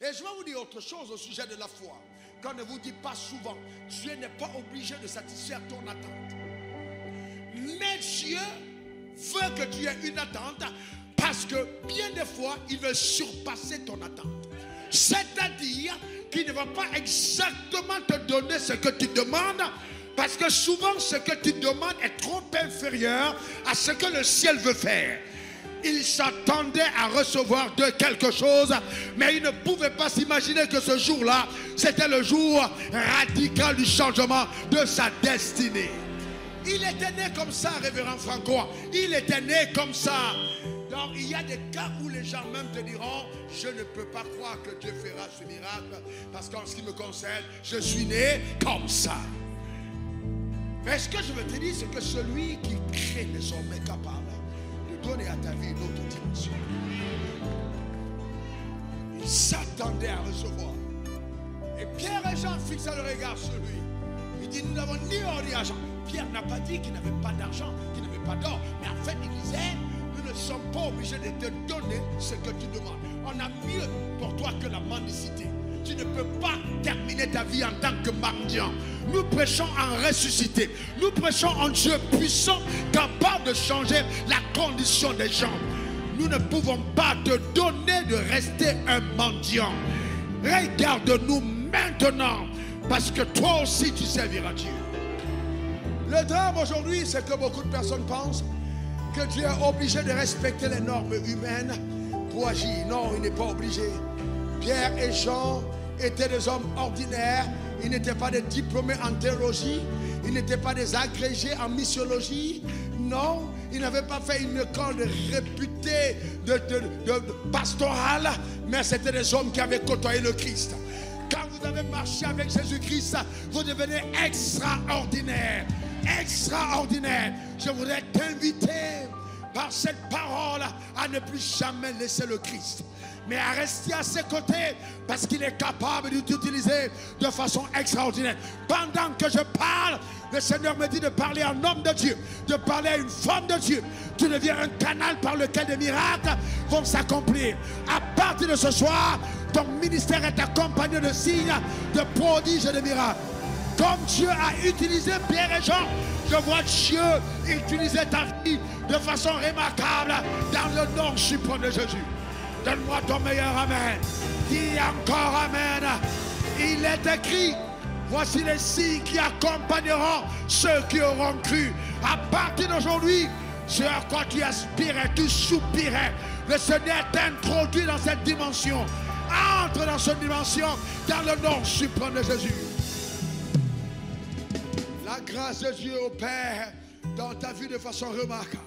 Et je vais vous dire autre chose au sujet de la foi. Qu'on ne vous dit pas souvent, Dieu n'est pas obligé de satisfaire ton attente. Mais Dieu veut que tu aies une attente parce que bien des fois, il veut surpasser ton attente. C'est-à-dire qu'il ne va pas exactement te donner ce que tu demandes parce que souvent, ce que tu demandes est trop inférieur à ce que le ciel veut faire. Il s'attendait à recevoir de quelque chose, mais il ne pouvait pas s'imaginer que ce jour-là, c'était le jour radical du changement de sa destinée. Il était né comme ça, révérend Francois. Il était né comme ça. Donc il y a des cas où les gens même te diront, je ne peux pas croire que Dieu fera ce miracle, parce qu'en ce qui me concerne, je suis né comme ça. Mais ce que je veux te dire, c'est que celui qui crée désormais capable de donner à ta vie une autre dimension. Il s'attendait à recevoir. Et Pierre et Jean fixaient le regard sur lui. Il dit, nous n'avons ni or ni argent. Pierre n'a pas dit qu'il n'avait pas d'argent, qu'il n'avait pas d'or. Mais en fait, il disait, nous ne sommes pas obligés de te donner ce que tu demandes. On a mieux pour toi que la mendicité. Tu ne peux pas terminer ta vie en tant que mendiant. Nous prêchons en ressuscité. Nous prêchons en Dieu puissant, capable de changer la condition des gens. Nous ne pouvons pas te donner de rester un mendiant. Regarde-nous maintenant, parce que toi aussi tu serviras Dieu. Le drame aujourd'hui, c'est que beaucoup de personnes pensent que Dieu est obligé de respecter les normes humaines pour agir. Non, il n'est pas obligé. Pierre et Jean étaient des hommes ordinaires. Ils n'étaient pas des diplômés en théologie. Ils n'étaient pas des agrégés en missiologie. Non, ils n'avaient pas fait une école réputée de pastorale. Mais c'était des hommes qui avaient côtoyé le Christ. Quand vous avez marché avec Jésus-Christ, vous devenez extraordinaire. Extraordinaire. Je voudrais t'inviter par cette parole à ne plus jamais laisser le Christ, mais à rester à ses côtés parce qu'il est capable de t'utiliser de façon extraordinaire. Pendant que je parle, le Seigneur me dit de parler à un homme de Dieu, de parler à une femme de Dieu. Tu deviens un canal par lequel des miracles vont s'accomplir. À partir de ce soir, ton ministère est accompagné de signes, de prodiges et de miracles. Comme Dieu a utilisé Pierre et Jean, je vois Dieu utiliser ta vie de façon remarquable dans le nom suprême de Jésus. Donne-moi ton meilleur amen. Dis encore amen. Il est écrit, voici les signes qui accompagneront ceux qui auront cru. À partir d'aujourd'hui, ce à quoi tu aspirais, tu soupirais, le Seigneur t'introduit dans cette dimension. Entre dans cette dimension dans le nom suprême de Jésus. La grâce de Dieu opère dans ta vie de façon remarquable.